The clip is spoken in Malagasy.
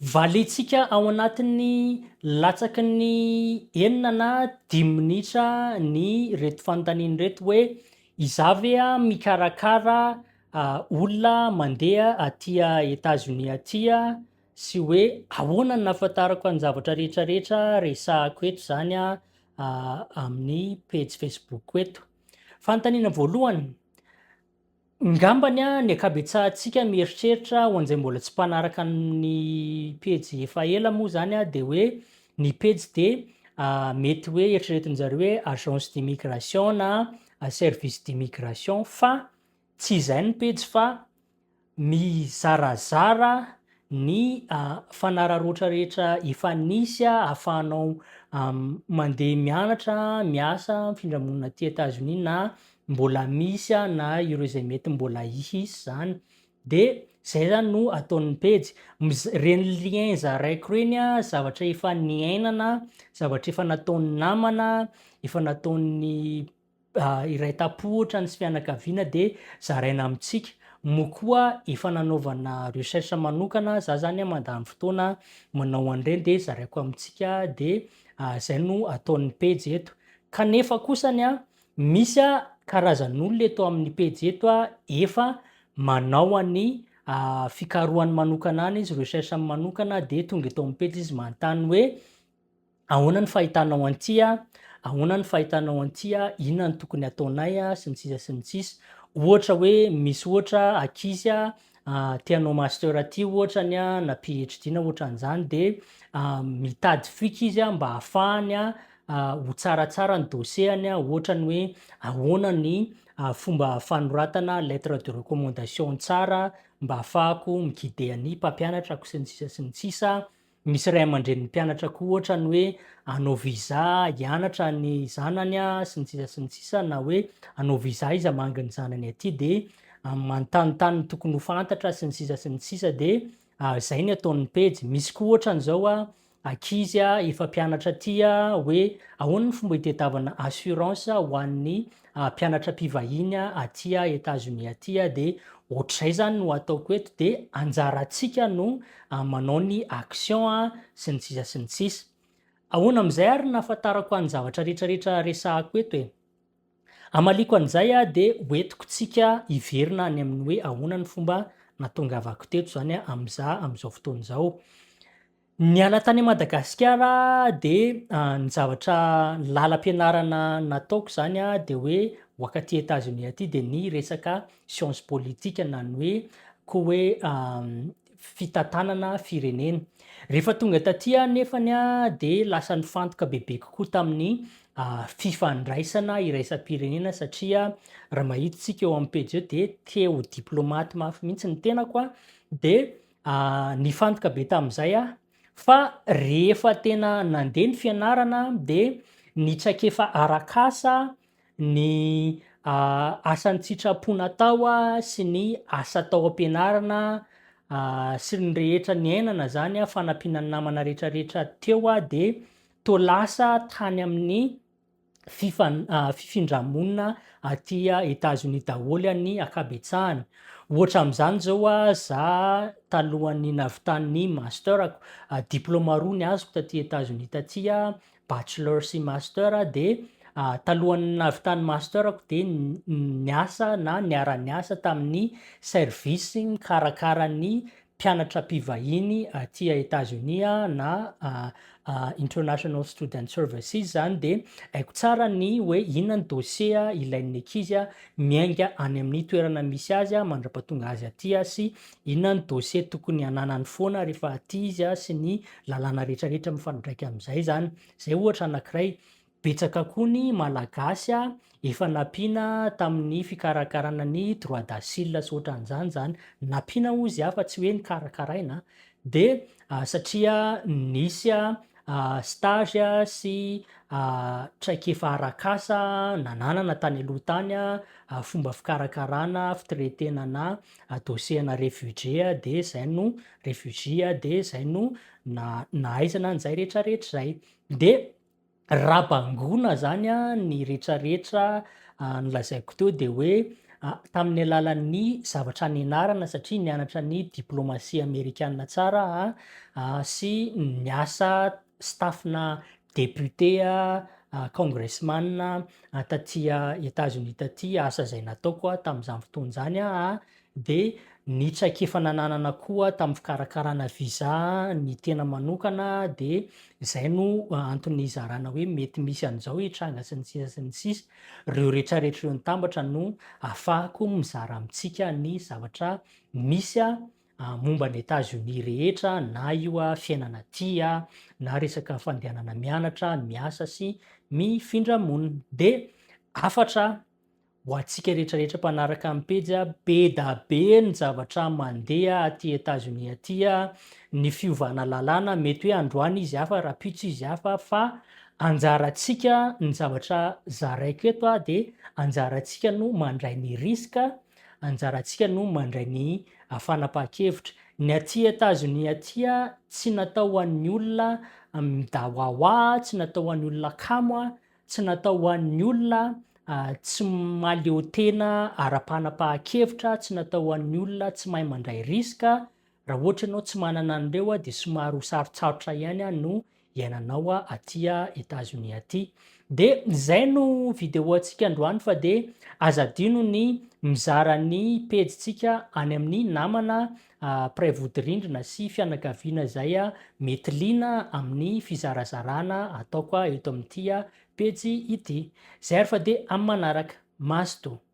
Valentsika ao anatin'ny latsaky ny 6 na 5 minitra ny reto fanontaniana reto hoe izaho ve mikarakara olona mandeha aty États-Unis aty sy hoe ahoana ny nahafantarako ny zavatra rehetrarehetra resahako eto zany amin'ny page Facebook eto. Fanontaniana voalohany, ngambany ny ankabetsahantsika mieritreritra ho an'izay mbola tsy mpanaraka ny page efa ela moa zany de hoe ny page de mety hoe eritreretin-jareo hoe agence d'immigration na service d'immigration fa tsy izay ny page fa mizarazara ny fanararoatra rehetra efa nisy ahafahanao mandeha mianatra, miasa, mifindra monina aty États-Unis na mbola misy na ireo izay mety mbola hisy zany. De zay zany no ataon'ny page. Reny lien zaraiko reny zavatra efa niainana, zavatra efa nataon'ny namana, efa nataon'ny iray tapohatra sy fianakaviana de zaraina amintsika. Moa koa efa nanaovana recherche manokana, za zany mandany fotoana manao an'ireny de zaraiko amintsika de zay no ataon'ny page eto. Kanefa kosany misy karazan'olona eto amin'ny page eto efa manao ny fikarohany manokana any izy, recherche manokana de tonga eto amin'ny page izy manontany hoe ahoana ny fahitanao an'ity ahoana ny fahitanao an'ity inona ny tokony ataonay sy ny sisa sy ny sisa. Ohatra hoe misy ohatra ankizy tianao master aty ohatrany na PhD na ohatran'izany de mitady fika izy mba ahafahany ho tsaratsara ny dossier-any ohatrany hoe ahoana ny fomba fanoratana lettre de recommandation tsara mba ahafahako miguider ny mpampianatra sy ny sisa sy ny sisa. Misy ray aman-dren'ny mpianatra koa ohatrany hoe hanao visa hianatra ny zanany sy ny sisa sy ny sisa, na hoe hanao visa izy hamangy ny zanany aty de manontany ny tokony ho fantatra sy ny sisa sy ny sisa de zay ny ataon'ny page. Misy koa ohatran'izao ankizy efa mpianatra aty hoe ahoana ny fomba itadiavana assurance ho an'ny mpianatra mpivahiny aty États-Unis aty de ohatr'izay zany no ataoko eto de anjarantsika no manao ny action sy ny sisa sy ny sisa. Ahoana am'izay ary ny nahafantarako ny zavatra rehetrarehetra resahako eto amaliko an'izay de hoentiko tsika hiverina any amin'ny hoe ahoana ny fomba natongavako teto zany am'izao fotoana izao. Niala tany Madagasikara de ny zavatra lalam-pianarana nataoko zany de hoe wakaty États-Unis aty de ny resaka science politique na ny hoe koa hoe fitantanana firenena. Rehefa tonga taty nefany de lasa nifantoka bebe kokoa tamin'ny fifandraisana iraisam-pirenena satria raha mahitsika eo amin'ny page eo de te ho diplomate mafy mihitsy ny tenako de nifantoka be tamin'izay fa rehefa tena nandeha ny fianarana de nitsakefa arak'asa ny asan'ny sitrapona tao sy ny asa tao am-pianarana sy ny rehetra niainana zany fanampiana ny namana rehetrarehetra teo de toa lasa tany amin'ny fifindramonina aty États-Unis daholo ny ankabetsahany. Ohatra amin'izany zao za talohan'ny nahavitany masterako, diplôma roa ny azoko taty États-Unis taty bachelor sy master de talohan'ny nahavitany masterako de niasa na niara-niasa tamin'ny service mikarakara ny mpianatra mpivahiny aty États-Unis na International Student Services zany de haiko tsara ny hoe inona ny dossier ilain'ny ankizy miainga any amin'ny toerana misy azy mandra-pahatonga azy aty sy inona ny dossier tokony ananany foana rehefa aty izy sy ny lalàna rehetrarehetra mifanodraika amin'izay zany. Zay ohatra anankiray. Betsaka koa ny malagasy efa nampiana tamin'ny fikarakarana ny droit d'asile sy ohatran'izany zany. Nampiana ozy fa tsy hoe nikarakaraina de satria nisy stage sy traikefa arak'asa nananana tany aloha tany fomba fikarakarana fitretenana dossier-na réfugié de zay no réfugié de zay no nahaizana an'izay rehetrarehetra zay. De rabangona zany ny rehetrarehetra nolazaiko teo de hoe tamin'ny alalan'ny zavatra nianarana satria nianatra ny diplomasia amerikanina tsara sy niasa staffna député congressman taty États-Unis taty asa zay nataoko tamin'izany fotoana zany de nitsaikefa nananana koa tamin'ny fikarakarana visa ny tena manokana de zay no antony izarana hoe mety misy an'izao hitranga sy ny sisa sy ny sisa. Reo rehetrarehetra reo nitambatra no ahafahako mizara amintsika ny zavatra misy momba ny États-Unis rehetra na io fiainana aty na resaka fandehanana mianatra, miasa sy mifindra monina. De afatra ho antsika rehetrarehetra mpanaraka amin'ny pejy be da be ny zavatra mandeha aty États-Unis aty ny fiovana lalàna mety hoe androany izy hafa, rapitso izy hafa fa anjarantsika ny zavatra zaraiko eto de anjarantsika no mandray ny risque, anjarantsika no mandray ny fanapahan-kevitra. Ny aty États-Unis aty tsy natao ho an'ny olona midahoahoa, tsy natao ho an'ny olona kamo tsy natao ho an'ny olona tsy mahaleo tena ara-panapahan-kevitra, tsy natao ho an'ny olona tsy mahay mandray risque. Raha ohatra ianao tsy manana an'ireo de somary ho sarotsarotra ihany no iainanao aty États-Unis aty. De zay no vidéo antsika androany fa de aza adino ny mizara ny pejintsika any amin'ny namana mpiray vodi-rindrina sy fianakaviana zay mety liana amin'ny fizarazarana ataoko eto amin'ity pejy ity. Zay ary fa de amin'ny manaraka. Maso to.